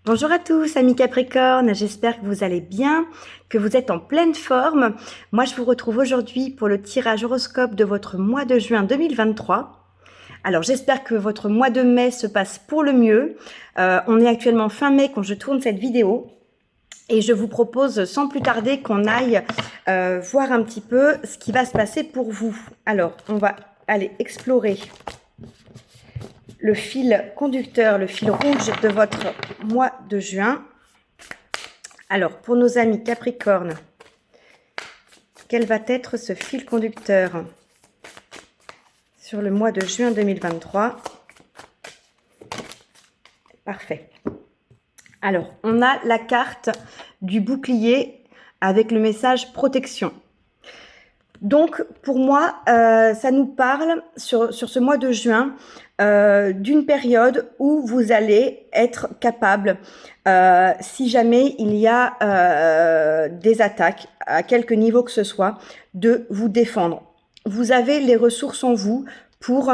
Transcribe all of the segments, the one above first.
Bonjour à tous, amis Capricorne, j'espère que vous allez bien, que vous êtes en pleine forme. Moi, je vous retrouve aujourd'hui pour le tirage horoscope de votre mois de juin 2023. Alors, j'espère que votre mois de mai se passe pour le mieux. On est actuellement fin mai quand je tourne cette vidéo. Et je vous propose sans plus tarder qu'on aille voir un petit peu ce qui va se passer pour vous. Alors, on va aller explorer le fil conducteur, le fil rouge de votre mois de juin. Alors, pour nos amis Capricorne, quel va être ce fil conducteur sur le mois de juin 2023? Parfait. Alors, on a la carte du bouclier avec le message protection. Donc, pour moi, ça nous parle sur ce mois de juin d'une période où vous allez être capable, si jamais il y a des attaques, à quelque niveau que ce soit, de vous défendre. Vous avez les ressources en vous pour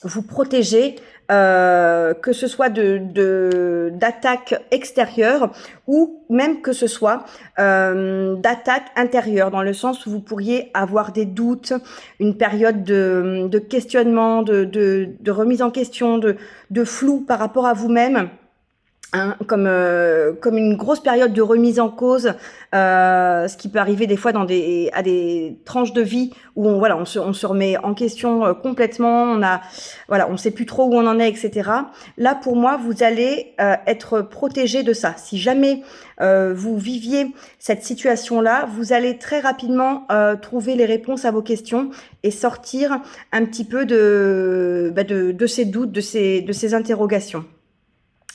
vous protéger, que ce soit d'attaques extérieures ou même que ce soit d'attaques intérieures, dans le sens où vous pourriez avoir des doutes, une période de questionnement, de remise en question, de flou par rapport à vous-même. Hein, comme une grosse période de remise en cause, ce qui peut arriver des fois à des tranches de vie où on se remet en question complètement, on sait plus trop où on en est, etc. Là, pour moi, vous allez être protégé de ça. Si jamais vous viviez cette situation-là, vous allez très rapidement trouver les réponses à vos questions et sortir un petit peu de ces doutes, de ces interrogations.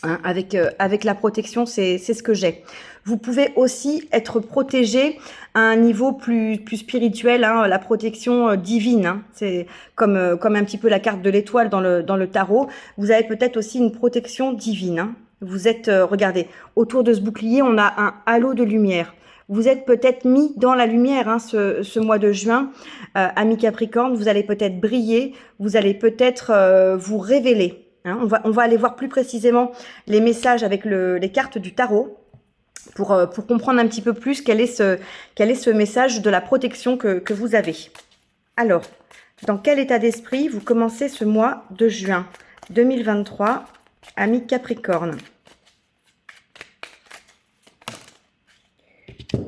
Hein, avec la protection, c'est ce que j'ai. Vous pouvez aussi être protégé à un niveau plus spirituel, hein, la protection divine. Hein, c'est comme un petit peu la carte de l'étoile dans le tarot. Vous avez peut-être aussi une protection divine. Hein. Vous êtes, regardez, autour de ce bouclier, on a un halo de lumière. Vous êtes peut-être mis dans la lumière hein, ce mois de juin, amis Capricorne. Vous allez peut-être briller, vous allez peut-être vous révéler. Hein, on va aller voir plus précisément les messages avec les cartes du tarot pour comprendre un petit peu plus quel est ce message de la protection que vous avez. Alors, dans quel état d'esprit vous commencez ce mois de juin 2023, amis Capricorne?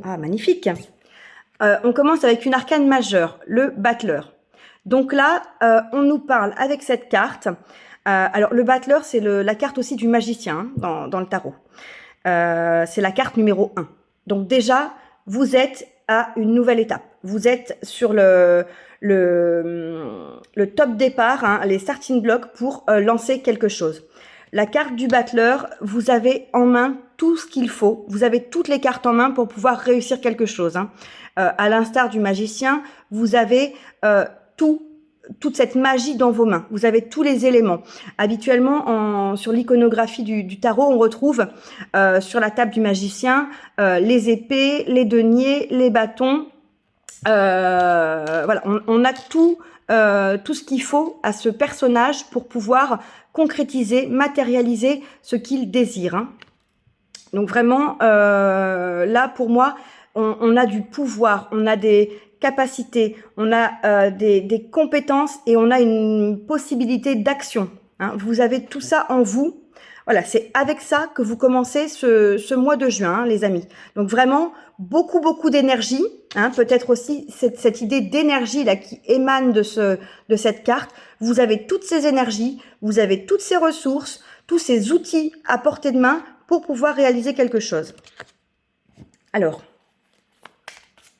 Ah, magnifique! On commence avec une arcane majeure, le battleur. Donc là, on nous parle avec cette carte. Alors, le battleur, c'est la carte aussi du magicien hein, dans le tarot. C'est la carte numéro 1. Donc déjà, vous êtes à une nouvelle étape. Vous êtes sur le top départ, hein, les starting blocks pour lancer quelque chose. La carte du battleur, vous avez en main tout ce qu'il faut. Vous avez toutes les cartes en main pour pouvoir réussir quelque chose. Hein. À l'instar du magicien, vous avez toute cette magie dans vos mains. Vous avez tous les éléments. Habituellement, sur l'iconographie du tarot, on retrouve sur la table du magicien les épées, les deniers, les bâtons. Voilà, on a tout ce qu'il faut à ce personnage pour pouvoir concrétiser, matérialiser ce qu'il désire. Hein. Donc vraiment, là pour moi, on a du pouvoir, on a des capacités, on a des compétences et on a une possibilité d'action. Hein. Vous avez tout ça en vous. Voilà, c'est avec ça que vous commencez ce mois de juin, hein, les amis. Donc vraiment, beaucoup d'énergie. Hein, peut-être aussi cette idée d'énergie là qui émane de cette carte. Vous avez toutes ces énergies, vous avez toutes ces ressources, tous ces outils à portée de main pour pouvoir réaliser quelque chose. Alors,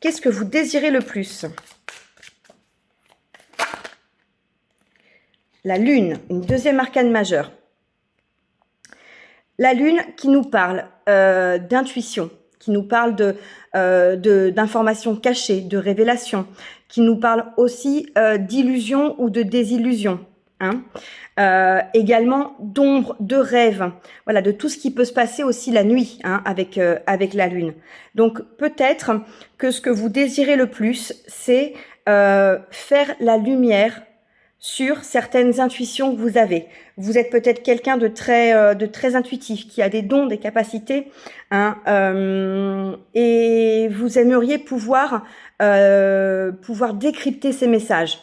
qu'est-ce que vous désirez le plus? La lune, une deuxième arcane majeure. La lune qui nous parle d'intuition, qui nous parle d'informations cachées, de révélations, qui nous parle aussi d'illusions ou de désillusions. Hein. Également d'ombre, de rêve, voilà, de tout ce qui peut se passer aussi la nuit hein, avec la lune. Donc peut-être que ce que vous désirez le plus, c'est faire la lumière sur certaines intuitions que vous avez. Vous êtes peut-être quelqu'un de très intuitif, qui a des dons, des capacités, hein, et vous aimeriez pouvoir décrypter ces messages,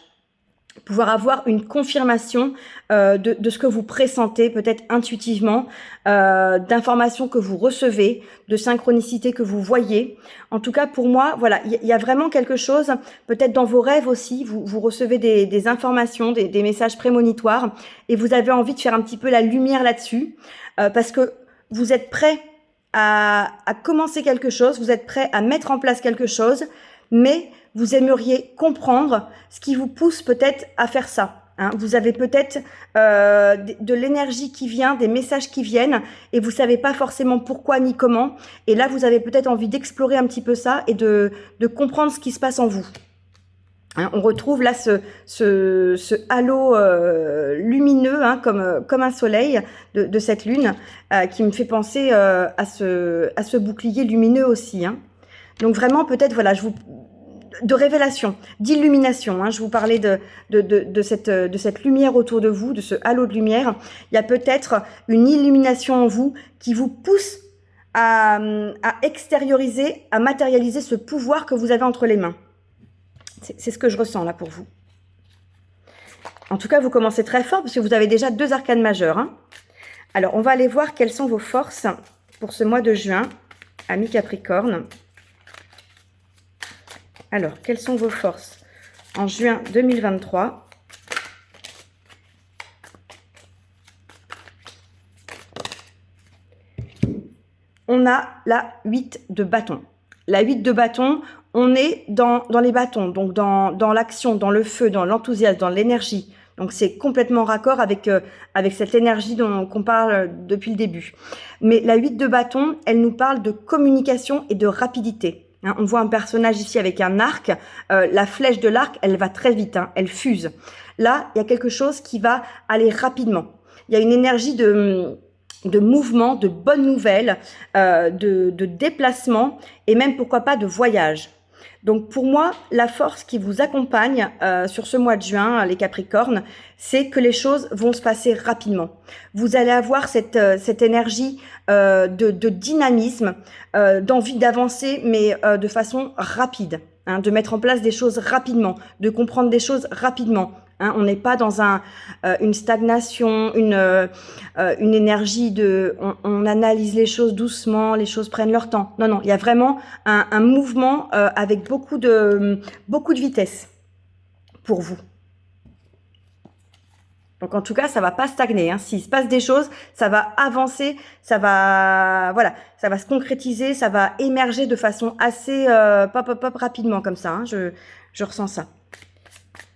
pouvoir avoir une confirmation de ce que vous pressentez, peut-être intuitivement, d'informations que vous recevez, de synchronicité que vous voyez. En tout cas, pour moi, voilà, il y a vraiment quelque chose, peut-être dans vos rêves aussi, vous recevez des informations, des messages prémonitoires, et vous avez envie de faire un petit peu la lumière là-dessus, parce que vous êtes prêt à commencer quelque chose, vous êtes prêt à mettre en place quelque chose, mais vous aimeriez comprendre ce qui vous pousse peut-être à faire ça. Hein. Vous avez peut-être de l'énergie qui vient, des messages qui viennent, et vous savez pas forcément pourquoi ni comment. Et là, vous avez peut-être envie d'explorer un petit peu ça et de comprendre ce qui se passe en vous. Hein, on retrouve là ce halo lumineux, hein, comme un soleil de cette lune, qui me fait penser à ce bouclier lumineux aussi. Hein. Donc vraiment, peut-être, voilà, de révélation, d'illumination. Hein. Je vous parlais de cette lumière autour de vous, de ce halo de lumière. Il y a peut-être une illumination en vous qui vous pousse à extérioriser, à matérialiser ce pouvoir que vous avez entre les mains. C'est ce que je ressens là pour vous. En tout cas, vous commencez très fort parce que vous avez déjà 2 arcanes majeures. Hein. Alors, on va aller voir quelles sont vos forces pour ce mois de juin, amis Capricorne. Alors, quelles sont vos forces en juin 2023? On a la 8 de bâton. La 8 de bâton, on est dans les bâtons, donc dans l'action, dans le feu, dans l'enthousiasme, dans l'énergie. Donc, c'est complètement raccord avec cette énergie qu'on parle depuis le début. Mais la 8 de bâton, elle nous parle de communication et de rapidité. Hein, on voit un personnage ici avec un arc. La flèche de l'arc, elle va très vite, hein, elle fuse. Là, il y a quelque chose qui va aller rapidement. Il y a une énergie de mouvement, de bonnes nouvelles, de déplacement et même, pourquoi pas, de voyage. Donc pour moi, la force qui vous accompagne sur ce mois de juin, les Capricornes, c'est que les choses vont se passer rapidement. Vous allez avoir cette énergie de dynamisme, d'envie d'avancer, mais de façon rapide, hein, de mettre en place des choses rapidement, de comprendre des choses rapidement. Hein, on n'est pas dans une stagnation, une énergie on analyse les choses doucement, les choses prennent leur temps. Non, il y a vraiment un mouvement avec beaucoup de vitesse pour vous. Donc en tout cas, ça va pas stagner. Hein. S'il se passe des choses, ça va avancer, ça va se concrétiser, ça va émerger de façon assez pop rapidement comme ça. Hein. Je ressens ça.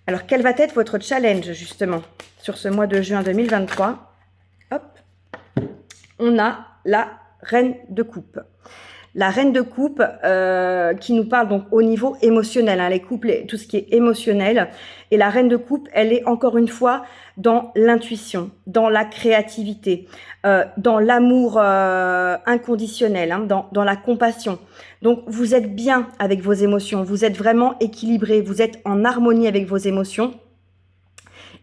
Alors, quel va être votre challenge, justement, sur ce mois de juin 2023? Hop, on a la Reine de Coupe. La Reine de Coupe qui nous parle donc au niveau émotionnel, hein, les couples, tout ce qui est émotionnel. Et la Reine de Coupe, elle est encore une fois dans l'intuition, dans la créativité, dans l'amour inconditionnel, hein, dans la compassion. Donc, vous êtes bien avec vos émotions, vous êtes vraiment équilibré, vous êtes en harmonie avec vos émotions.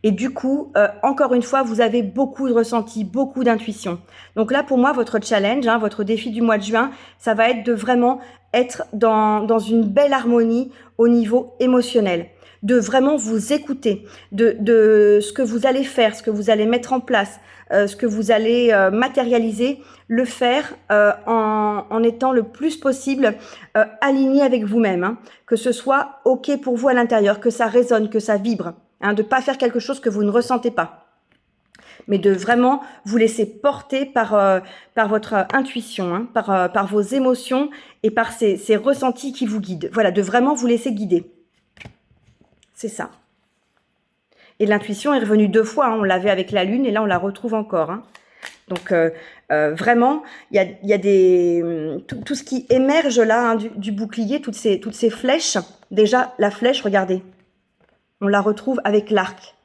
Et du coup, encore une fois, vous avez beaucoup de ressentis, beaucoup d'intuition. Donc là, pour moi, votre challenge, hein, votre défi du mois de juin, ça va être de vraiment être dans une belle harmonie au niveau émotionnel, de vraiment vous écouter, de ce que vous allez faire, ce que vous allez mettre en place, ce que vous allez matérialiser, le faire en étant le plus possible aligné avec vous-même, hein, que ce soit OK pour vous à l'intérieur, que ça résonne, que ça vibre. Hein, de ne pas faire quelque chose que vous ne ressentez pas, mais de vraiment vous laisser porter par votre intuition, hein, par vos émotions et par ces ressentis qui vous guident. Voilà, de vraiment vous laisser guider. C'est ça. Et l'intuition est revenue 2 fois, hein, on l'avait avec la lune et là on la retrouve encore. Hein. Donc vraiment, il y a tout ce qui émerge là, hein, du bouclier, toutes ces flèches. Déjà, la flèche, regardez. On la retrouve avec l'arc.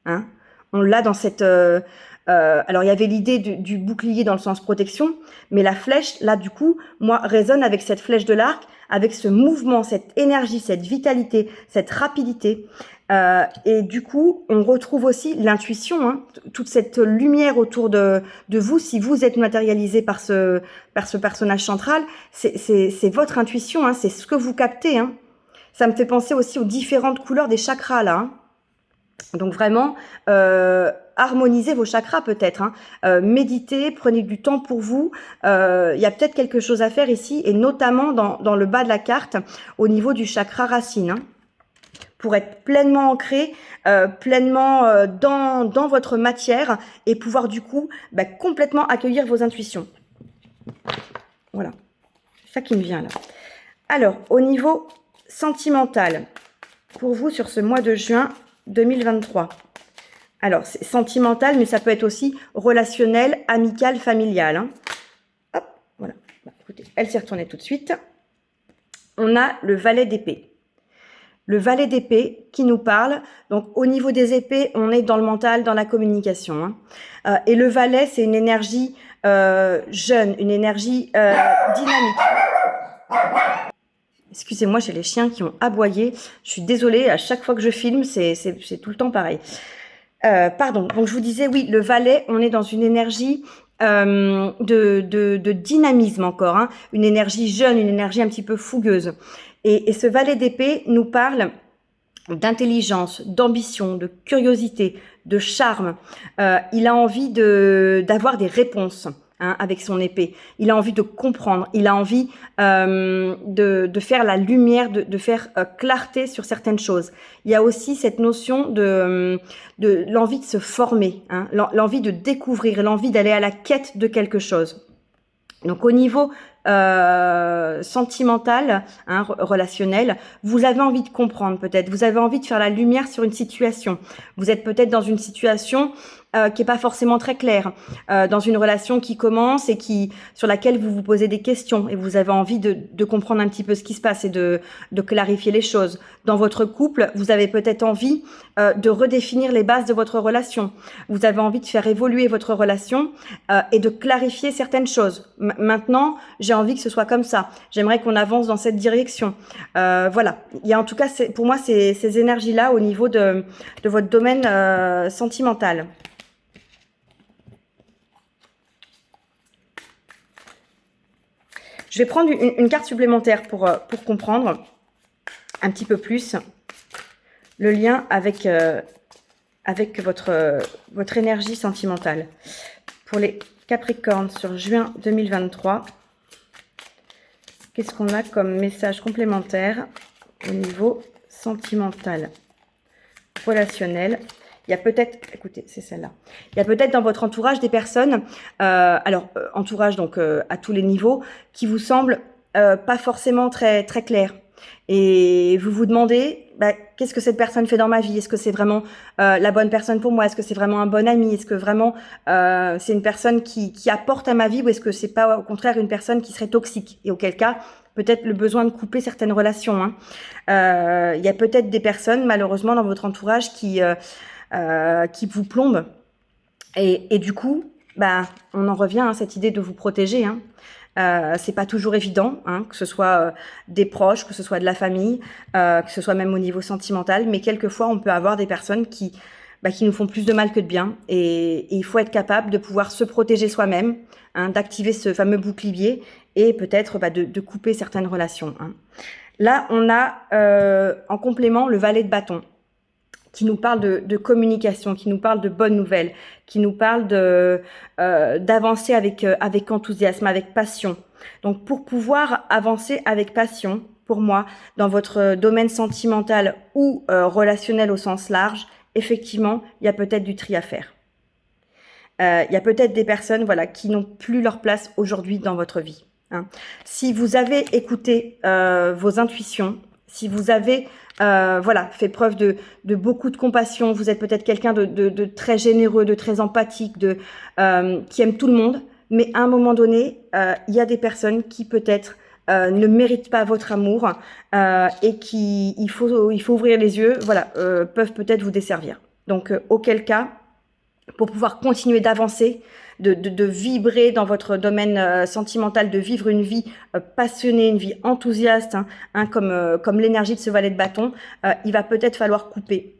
Hein. On l'a dans cette... alors, il y avait l'idée du bouclier dans le sens protection, mais la flèche, là, du coup, moi, résonne avec cette flèche de l'arc, avec ce mouvement, cette énergie, cette vitalité, cette rapidité. Et du coup, on retrouve aussi l'intuition, hein, toute cette lumière autour de vous. Si vous êtes matérialisé par ce personnage central, c'est votre intuition, hein, c'est ce que vous captez. Hein. Ça me fait penser aussi aux différentes couleurs des chakras là. Hein. Donc vraiment, harmonisez vos chakras peut-être. Hein. Méditez, prenez du temps pour vous. Il y a peut-être quelque chose à faire ici, et notamment dans le bas de la carte, au niveau du chakra racine. Hein. Pour être pleinement ancré, pleinement dans votre matière, et pouvoir du coup complètement accueillir vos intuitions. Voilà, c'est ça qui me vient là. Alors, au niveau sentimental, pour vous sur ce mois de juin 2023. Alors, c'est sentimental, mais ça peut être aussi relationnel, amical, familial. Hein. Hop, voilà. Écoutez, elle s'est retournée tout de suite. On a le valet d'épée. Le valet d'épée qui nous parle. Donc, au niveau des épées, on est dans le mental, dans la communication. Hein. Et le valet, c'est une énergie jeune, une énergie dynamique. Excusez-moi, j'ai les chiens qui ont aboyé. Je suis désolée, à chaque fois que je filme, c'est tout le temps pareil. Pardon, donc je vous disais, oui, le valet, on est dans une énergie de dynamisme encore. Hein. Une énergie jeune, une énergie un petit peu fougueuse. Et ce valet d'épée nous parle d'intelligence, d'ambition, de curiosité, de charme. Il a envie d'avoir des réponses. Hein, avec son épée. Il a envie de comprendre, il a envie de faire la lumière, de faire clarté sur certaines choses. Il y a aussi cette notion de l'envie de se former, hein, l'envie de découvrir, l'envie d'aller à la quête de quelque chose. Donc au niveau sentimental, hein, relationnel, vous avez envie de comprendre peut-être, vous avez envie de faire la lumière sur une situation. Vous êtes peut-être dans une situation qui est pas forcément très claire, dans une relation qui commence et sur laquelle vous vous posez des questions et vous avez envie de comprendre un petit peu ce qui se passe et de clarifier les choses. Dans votre couple, vous avez peut-être envie de redéfinir les bases de votre relation. Vous avez envie de faire évoluer votre relation et de clarifier certaines choses. Maintenant, j'ai envie que ce soit comme ça. J'aimerais qu'on avance dans cette direction. Voilà. Il y a en tout cas, pour moi, ces énergies-là au niveau de votre domaine sentimental. Je vais prendre une carte supplémentaire pour comprendre un petit peu plus le lien avec votre énergie sentimentale. Pour les Capricornes sur juin 2023, qu'est-ce qu'on a comme message complémentaire au niveau sentimental, relationnel? Il y a peut-être, écoutez, c'est celle-là. Il y a peut-être dans votre entourage des personnes, entourage donc à tous les niveaux, qui vous semblent pas forcément très très claires. Et vous vous demandez, qu'est-ce que cette personne fait dans ma vie? Est-ce que c'est vraiment la bonne personne pour moi? Est-ce que c'est vraiment un bon ami? Est-ce que vraiment c'est une personne qui apporte à ma vie, ou est-ce que c'est pas au contraire une personne qui serait toxique? Et auquel cas, peut-être le besoin de couper certaines relations. Hein. Il y a peut-être des personnes, malheureusement, dans votre entourage qui vous plombent. Et du coup, on en revient à cette idée de vous protéger. Hein. C'est pas toujours évident, hein, que ce soit des proches, que ce soit de la famille, que ce soit même au niveau sentimental, mais quelquefois on peut avoir des personnes qui nous font plus de mal que de bien, et il faut être capable de pouvoir se protéger soi-même, hein, d'activer ce fameux bouclier et peut-être de couper certaines relations. Hein. Là, on a en complément le valet de bâton, qui nous parle de communication, qui nous parle de bonnes nouvelles, qui nous parle d'avancer avec enthousiasme, avec passion. Donc pour pouvoir avancer avec passion, pour moi, dans votre domaine sentimental ou relationnel au sens large, effectivement, il y a peut-être du tri à faire. Il y a peut-être des personnes qui n'ont plus leur place aujourd'hui dans votre vie. Hein. Si vous avez écouté vos intuitions, si vous avez fait preuve de beaucoup de compassion, vous êtes peut-être quelqu'un de très généreux, de très empathique, qui aime tout le monde, mais à un moment donné, il y a des personnes qui peut-être ne méritent pas votre amour et il faut ouvrir les yeux, peuvent peut-être vous desservir. Donc auquel cas, pour pouvoir continuer d'avancer, de vibrer dans votre domaine sentimental, de vivre une vie passionnée, une vie enthousiaste, comme l'énergie de ce valet de bâton, il va peut-être falloir couper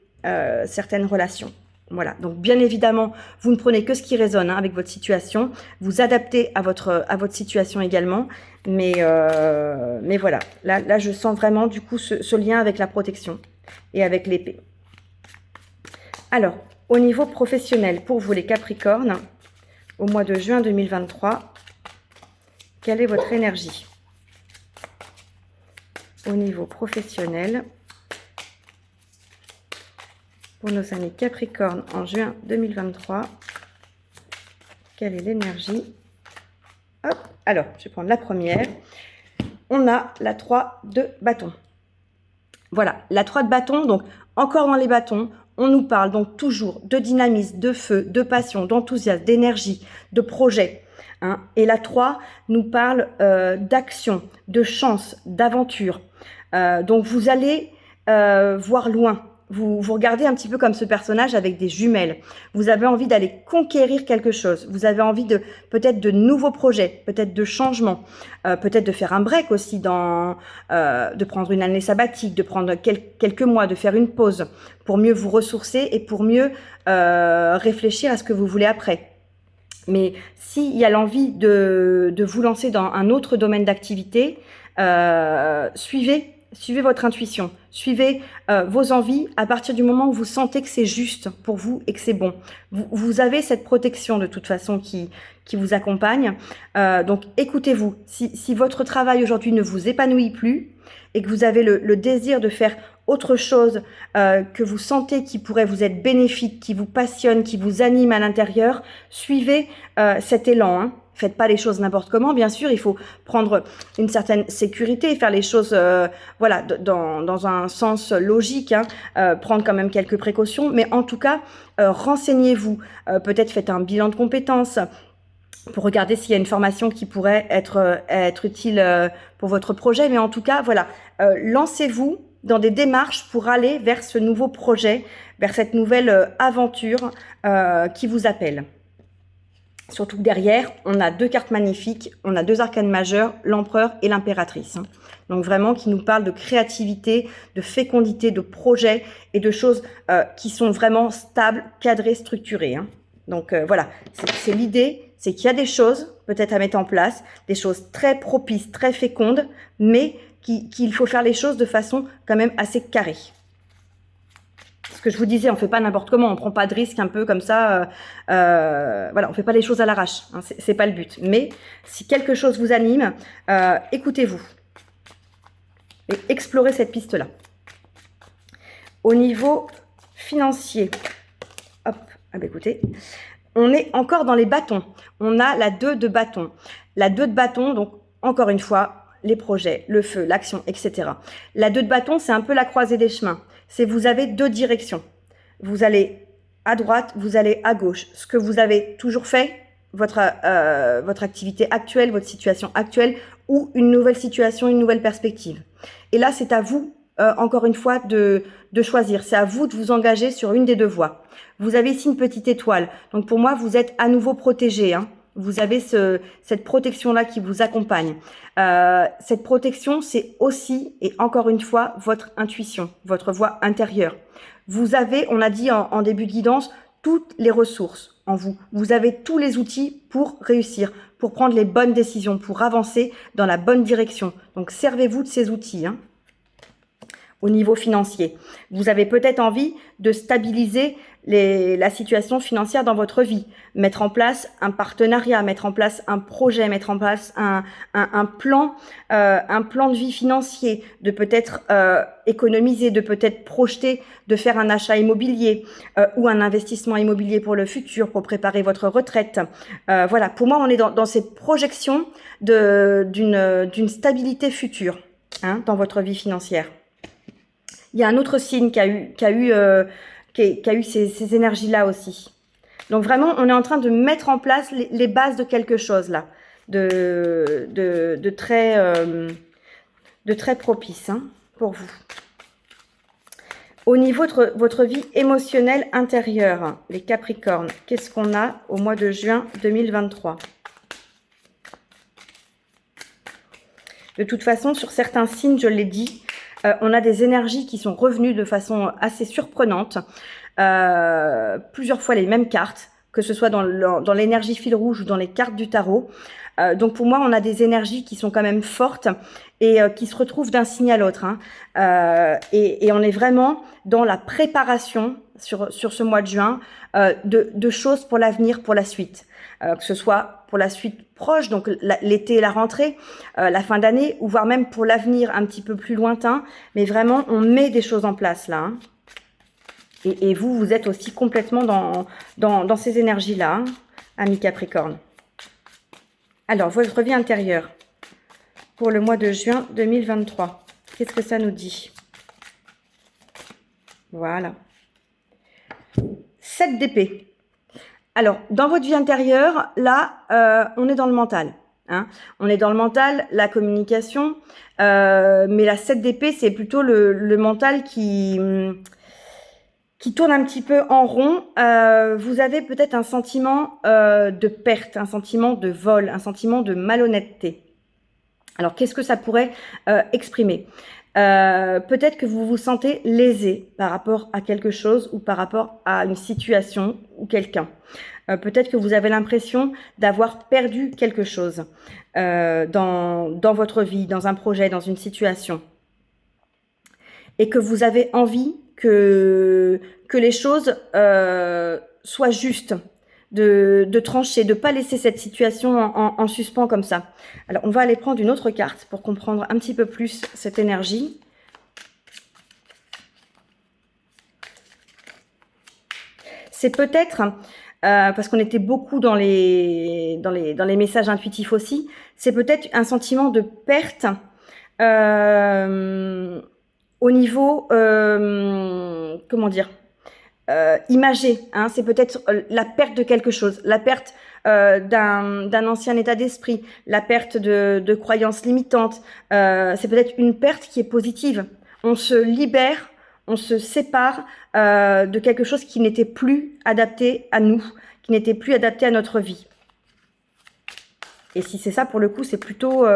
certaines relations. Voilà, donc bien évidemment, vous ne prenez que ce qui résonne avec votre situation, vous adaptez à votre situation également, mais voilà, là je sens vraiment du coup ce lien avec la protection et avec l'épée. Alors, au niveau professionnel, pour vous les Capricornes, au mois de juin 2023, quelle est votre énergie? Au niveau professionnel, pour nos amis Capricornes en juin 2023, quelle est l'énergie? Hop, alors, je vais prendre la première. On a la 3 de bâton. Voilà, la 3 de bâton, donc encore dans les bâtons, on nous parle donc toujours de dynamisme, de feu, de passion, d'enthousiasme, d'énergie, de projet. Hein. Et la 3 nous parle d'action, de chance, d'aventure. Donc vous allez voir loin. Vous regardez un petit peu comme ce personnage avec des jumelles. Vous avez envie d'aller conquérir quelque chose. Vous avez envie de peut-être de nouveaux projets, peut-être de changements, peut-être de faire un break aussi, de prendre une année sabbatique, de prendre quelques mois, de faire une pause pour mieux vous ressourcer et pour mieux réfléchir à ce que vous voulez après. Mais s'il y a l'envie de vous lancer dans un autre domaine d'activité, suivez votre intuition, suivez vos envies à partir du moment où vous sentez que c'est juste pour vous et que c'est bon. Vous avez cette protection de toute façon qui vous accompagne. Donc écoutez-vous. Si votre travail aujourd'hui ne vous épanouit plus et que vous avez le désir de faire autre chose que vous sentez qui pourrait vous être bénéfique, qui vous passionne, qui vous anime à l'intérieur, suivez cet élan. Hein. Faites pas les choses n'importe comment, bien sûr, il faut prendre une certaine sécurité, faire les choses voilà, dans un sens logique, hein, prendre quand même quelques précautions, mais en tout cas, renseignez-vous, peut-être faites un bilan de compétences pour regarder s'il y a une formation qui pourrait être utile pour votre projet, mais en tout cas, voilà, lancez-vous dans des démarches pour aller vers ce nouveau projet, vers cette nouvelle aventure qui vous appelle. Surtout que derrière, on a 2 cartes magnifiques, on a 2 arcanes majeures, l'empereur et l'impératrice. Hein. Donc vraiment qui nous parlent de créativité, de fécondité, de projets et de choses qui sont vraiment stables, cadrées, structurées. Hein. Donc voilà, c'est l'idée, c'est qu'il y a des choses peut-être à mettre en place, des choses très propices, très fécondes, mais qu'il faut faire les choses de façon quand même assez carrée. Ce que je vous disais, on fait pas n'importe comment, on prend pas de risque un peu comme ça, voilà, on fait pas les choses à l'arrache, hein, c'est pas le but. Mais si quelque chose vous anime, écoutez-vous et explorez cette piste-là. Au niveau financier, hop, ah bah écoutez, on est encore dans les bâtons. On a la 2 de bâton. La 2 de bâton, donc encore une fois, les projets, le feu, l'action, etc. La 2 de bâton, c'est un peu la croisée des chemins. C'est vous avez 2 directions. Vous allez à droite, vous allez à gauche. Ce que vous avez toujours fait, votre activité actuelle, votre situation actuelle, ou une nouvelle situation, une nouvelle perspective. Et là, c'est à vous, encore une fois, de choisir. C'est à vous de vous engager sur une des 2 voies. Vous avez ici une petite étoile. Donc pour moi, vous êtes à nouveau protégé, hein. Vous avez cette protection-là qui vous accompagne. Cette protection, c'est aussi, et encore une fois, votre intuition, votre voix intérieure. Vous avez, on a dit en début de guidance, toutes les ressources en vous. Vous avez tous les outils pour réussir, pour prendre les bonnes décisions, pour avancer dans la bonne direction. Donc, servez-vous de ces outils, hein. Au niveau financier, vous avez peut-être envie de stabiliser la situation financière dans votre vie, mettre en place un partenariat, mettre en place un projet, mettre en place un plan de vie financier, de peut-être économiser, de peut-être projeter, de faire un achat immobilier ou un investissement immobilier pour le futur, pour préparer votre retraite. Voilà, pour moi, on est dans cette projection d'une stabilité future, hein, dans votre vie financière. Il y a un autre signe qui a eu ces énergies-là aussi. Donc vraiment, on est en train de mettre en place les bases de quelque chose là, de très propice, hein, pour vous. Au niveau de votre vie émotionnelle intérieure, les Capricornes, qu'est-ce qu'on a au mois de juin 2023? De toute façon, sur certains signes, je l'ai dit, On a des énergies qui sont revenues de façon assez surprenante. Plusieurs fois les mêmes cartes, que ce soit dans l'énergie fil rouge ou dans les cartes du tarot. Donc pour moi, on a des énergies qui sont quand même fortes et qui se retrouvent d'un signe à l'autre. Et on est vraiment dans la préparation sur ce mois de juin de choses pour l'avenir, pour la suite. Que ce soit pour la suite proche, donc l'été et la rentrée, la fin d'année, ou voire même pour l'avenir un petit peu plus lointain. Mais vraiment, on met des choses en place là. Et vous êtes aussi complètement dans ces énergies-là, amis Capricorne. Alors, votre vie intérieure pour le mois de juin 2023. Qu'est-ce que ça nous dit? Voilà. 7 d'épée. Alors, dans votre vie intérieure, là, on est dans le mental. On est dans le mental, la communication. Mais la 7 d'épée, c'est plutôt le mental qui tourne un petit peu en rond. Vous avez peut-être un sentiment de perte, un sentiment de vol, un sentiment de malhonnêteté. Alors, qu'est-ce que ça pourrait exprimer? Peut-être que vous vous sentez lésé par rapport à quelque chose ou par rapport à une situation ou quelqu'un. Peut-être que vous avez l'impression d'avoir perdu quelque chose dans votre vie, dans un projet, dans une situation. Et que vous avez envie que les choses soient justes, de trancher, de ne pas laisser cette situation en suspens comme ça. Alors, on va aller prendre une autre carte pour comprendre un petit peu plus cette énergie. C'est peut-être, parce qu'on était beaucoup dans les messages intuitifs aussi, c'est peut-être un sentiment de perte au niveau, comment dire, imagé, c'est peut-être la perte de quelque chose, la perte d'un ancien état d'esprit, la perte de croyances limitantes. C'est peut-être une perte qui est positive. On se libère, on se sépare de quelque chose qui n'était plus adapté à nous, qui n'était plus adapté à notre vie. Et si c'est ça, pour le coup, c'est plutôt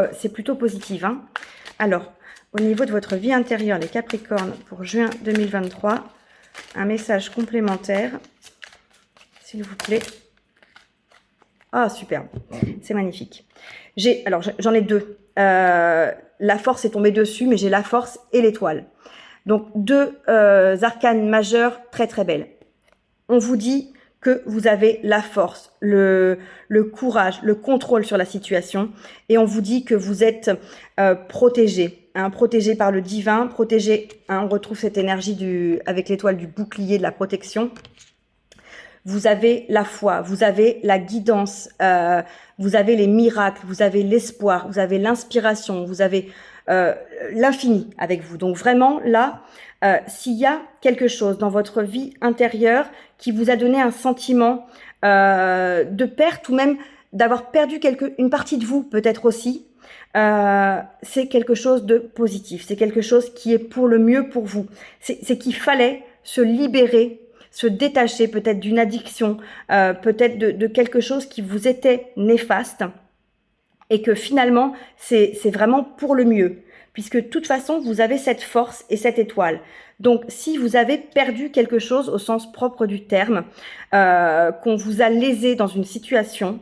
positif. Alors, au niveau de votre vie intérieure, les Capricornes, pour juin 2023, un message complémentaire, s'il vous plaît. Ah, superbe. C'est magnifique. Alors, j'en ai deux. La force est tombée dessus, mais j'ai la force et l'étoile. Donc, deux arcanes majeures très, très belles. On vous dit que vous avez la force, le courage, le contrôle sur la situation. Et on vous dit que vous êtes protégé, protégé par le divin, protégé. On retrouve cette énergie avec l'étoile du bouclier de la protection. Vous avez la foi, vous avez la guidance, vous avez les miracles, vous avez l'espoir, vous avez l'inspiration, vous avez l'infini avec vous. Donc vraiment, là, s'il y a quelque chose dans votre vie intérieure qui vous a donné un sentiment de perte ou même d'avoir perdu une partie de vous peut-être aussi, c'est quelque chose de positif, c'est quelque chose qui est pour le mieux pour vous. C'est qu'il fallait se libérer, se détacher peut-être d'une addiction, peut-être de quelque chose qui vous était néfaste et que finalement c'est vraiment pour le mieux. Puisque de toute façon, vous avez cette force et cette étoile. Donc, si vous avez perdu quelque chose au sens propre du terme, qu'on vous a lésé dans une situation,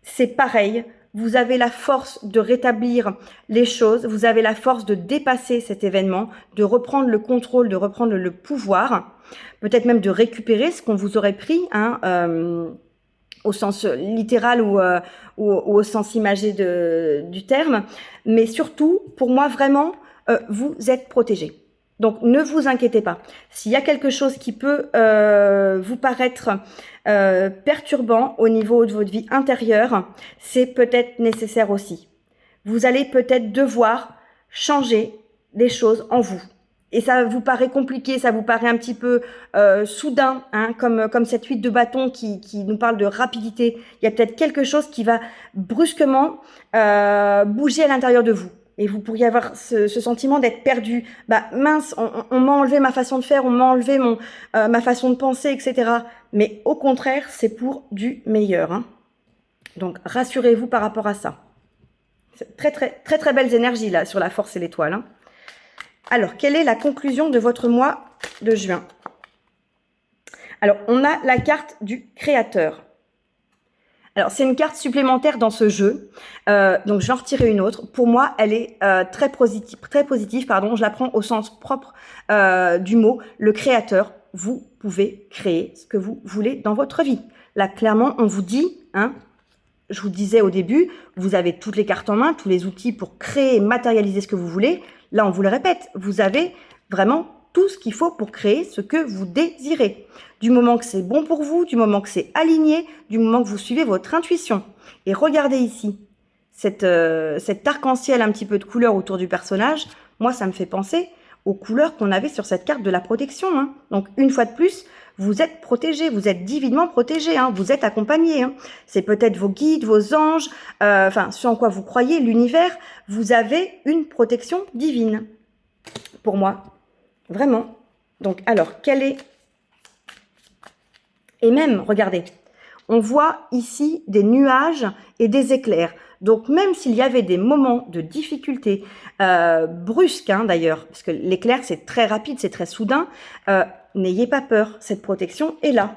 c'est pareil. Vous avez la force de rétablir les choses, vous avez la force de dépasser cet événement, de reprendre le contrôle, de reprendre le pouvoir, peut-être même de récupérer ce qu'on vous aurait pris, au sens littéral ou au sens imagé du terme. Mais surtout, pour moi, vraiment, vous êtes protégés. Donc, ne vous inquiétez pas. S'il y a quelque chose qui peut vous paraître perturbant au niveau de votre vie intérieure, c'est peut-être nécessaire aussi. Vous allez peut-être devoir changer des choses en vous. Et ça vous paraît compliqué, ça vous paraît un petit peu soudain, comme cette huile de bâton qui nous parle de rapidité. Il y a peut-être quelque chose qui va brusquement bouger à l'intérieur de vous. Et vous pourriez avoir ce sentiment d'être perdu. Bah mince, on m'a enlevé ma façon de faire, on m'a enlevé ma façon de penser, etc. Mais au contraire, c'est pour du meilleur. Donc rassurez-vous par rapport à ça. C'est très très très très belles énergies là sur la force et l'étoile. Alors, quelle est la conclusion de votre mois de juin? Alors, on a la carte du créateur. Alors, c'est une carte supplémentaire dans ce jeu. Donc, je vais en retirer une autre. Pour moi, elle est très positive, pardon. Je la prends au sens propre du mot. Le créateur, vous pouvez créer ce que vous voulez dans votre vie. Là, clairement, on vous dit, hein, je vous disais au début, vous avez toutes les cartes en main, tous les outils pour créer et matérialiser ce que vous voulez. Là, on vous le répète, vous avez vraiment tout ce qu'il faut pour créer ce que vous désirez. Du moment que c'est bon pour vous, du moment que c'est aligné, du moment que vous suivez votre intuition. Et regardez ici, cet arc-en-ciel un petit peu de couleur autour du personnage, moi, ça me fait penser aux couleurs qu'on avait sur cette carte de la protection. Hein. Donc, une fois de plus, vous êtes protégé, vous êtes divinement protégé, hein, vous êtes accompagné. Hein. C'est peut-être vos guides, vos anges, enfin, ce en quoi vous croyez, l'univers. Vous avez une protection divine, pour moi. Vraiment. Donc, alors, quelle est... Et même, regardez, on voit ici des nuages et des éclairs. Donc, même s'il y avait des moments de difficulté brusques, hein, d'ailleurs, parce que l'éclair, c'est très rapide, c'est très soudain, n'ayez pas peur, cette protection est là.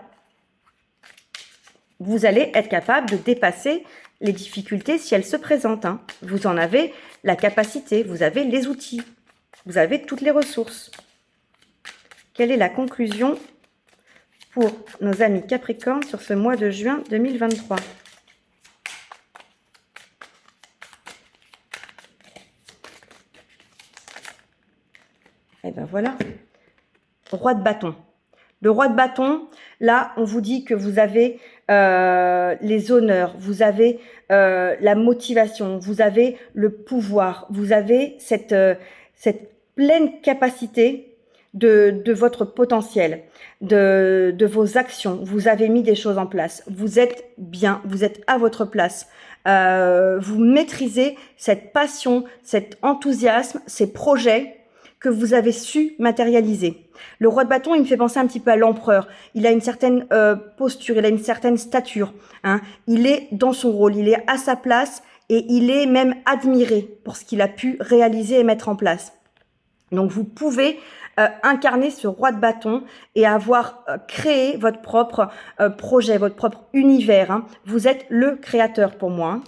Vous allez être capable de dépasser les difficultés si elles se présentent. Hein. Vous en avez la capacité, vous avez les outils, vous avez toutes les ressources. Quelle est la conclusion pour nos amis Capricorne sur ce mois de juin 2023? Et ben voilà, roi de bâton. Le roi de bâton, là, on vous dit que vous avez les honneurs, vous avez la motivation, vous avez le pouvoir, vous avez cette pleine capacité de votre potentiel, de vos actions. Vous avez mis des choses en place. Vous êtes bien, vous êtes à votre place. Vous maîtrisez cette passion, cet enthousiasme, ces projets que vous avez su matérialiser. Le roi de bâton, il me fait penser un petit peu à l'empereur. Il a une certaine posture, il a une certaine stature. Hein. Il est dans son rôle, il est à sa place et il est même admiré pour ce qu'il a pu réaliser et mettre en place. Donc, vous pouvez incarner ce roi de bâton et avoir créé votre propre projet, votre propre univers. Hein. Vous êtes le créateur pour moi,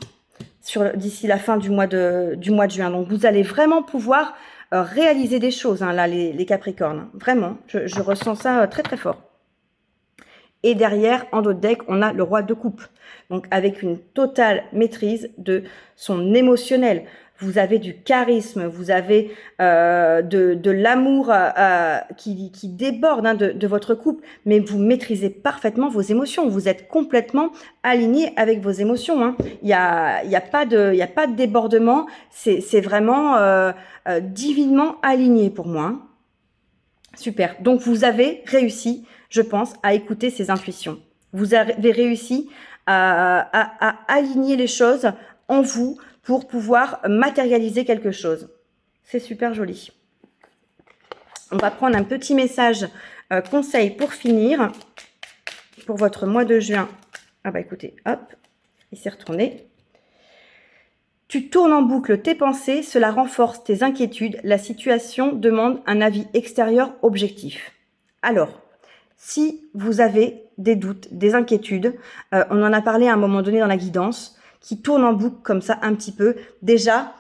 hein, d'ici la fin du mois de juin. Donc, vous allez vraiment pouvoir réaliser des choses, hein, là, les Capricornes. Vraiment, je ressens ça très, très fort. Et derrière, en d'autres decks, on a le roi de coupe. Donc, avec une totale maîtrise de son émotionnel. Vous avez du charisme, vous avez de l'amour qui déborde, hein, de votre couple, mais vous maîtrisez parfaitement vos émotions. Vous êtes complètement aligné avec vos émotions. Hein. Il y a pas de débordement. C'est vraiment divinement aligné pour moi. Hein. Super. Donc, vous avez réussi, je pense, à écouter ces intuitions. Vous avez réussi à aligner les choses en vous pour pouvoir matérialiser quelque chose. C'est super joli. On va prendre un petit message conseil pour finir, pour votre mois de juin. Ah bah écoutez, hop, il s'est retourné. Tu tournes en boucle tes pensées, cela renforce tes inquiétudes. La situation demande un avis extérieur objectif. Alors, si vous avez des doutes, des inquiétudes, on en a parlé à un moment donné dans la guidance, qui tourne en boucle comme ça un petit peu, déjà,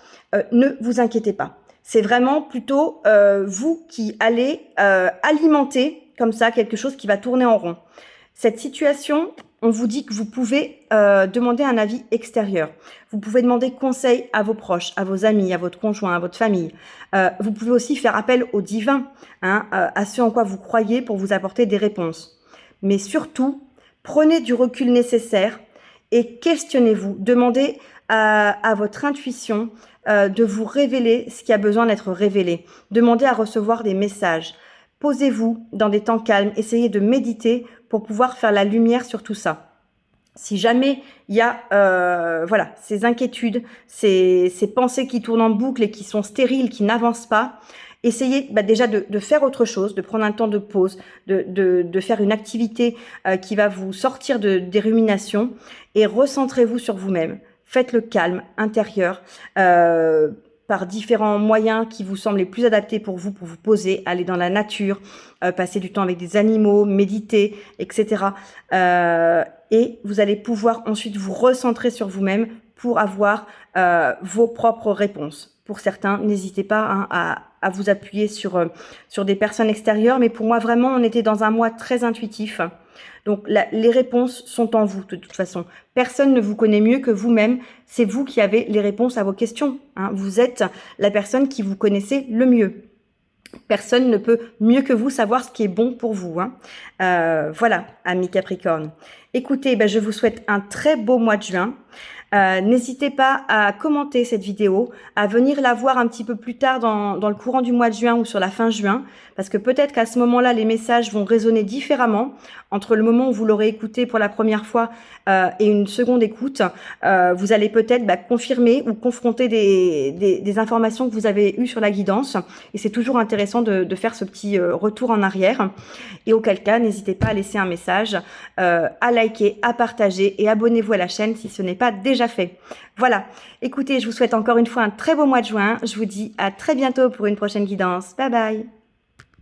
ne vous inquiétez pas. C'est vraiment plutôt vous qui allez alimenter comme ça quelque chose qui va tourner en rond. Cette situation, on vous dit que vous pouvez demander un avis extérieur. Vous pouvez demander conseil à vos proches, à vos amis, à votre conjoint, à votre famille. Vous pouvez aussi faire appel au divin, hein, à ce en quoi vous croyez pour vous apporter des réponses. Mais surtout, prenez du recul nécessaire et questionnez-vous. Demandez à votre intuition de vous révéler ce qui a besoin d'être révélé. Demandez à recevoir des messages. Posez-vous dans des temps calmes. Essayez de méditer pour pouvoir faire la lumière sur tout ça. Si jamais il y a voilà, ces inquiétudes, ces pensées qui tournent en boucle et qui sont stériles, qui n'avancent pas, essayez déjà de faire autre chose, de prendre un temps de pause, de faire une activité qui va vous sortir des ruminations et recentrez-vous sur vous-même. Faites le calme intérieur. par différents moyens qui vous semblent les plus adaptés pour vous poser, aller dans la nature, passer du temps avec des animaux, méditer, etc. Et vous allez pouvoir ensuite vous recentrer sur vous-même pour avoir vos propres réponses. Pour certains, n'hésitez pas à vous appuyer sur des personnes extérieures, mais pour moi, vraiment, on était dans un mois très intuitif. Donc, les réponses sont en vous, de toute façon. Personne ne vous connaît mieux que vous-même. C'est vous qui avez les réponses à vos questions, hein. Vous êtes la personne qui vous connaissez le mieux. Personne ne peut mieux que vous savoir ce qui est bon pour vous, hein. Voilà, amis Capricorne. Écoutez, je vous souhaite un très beau mois de juin. N'hésitez pas à commenter cette vidéo, à venir la voir un petit peu plus tard dans le courant du mois de juin ou sur la fin juin, parce que peut-être qu'à ce moment-là, les messages vont résonner différemment entre le moment où vous l'aurez écouté pour la première fois et une seconde écoute. Vous allez peut-être confirmer ou confronter des informations que vous avez eues sur la guidance, et c'est toujours intéressant de faire ce petit retour en arrière. Et auquel cas, n'hésitez pas à laisser un message, à liker, à partager et abonnez-vous à la chaîne si ce n'est pas déjà fait. Voilà, écoutez, je vous souhaite encore une fois un très beau mois de juin. Je vous dis à très bientôt pour une prochaine guidance. Bye bye.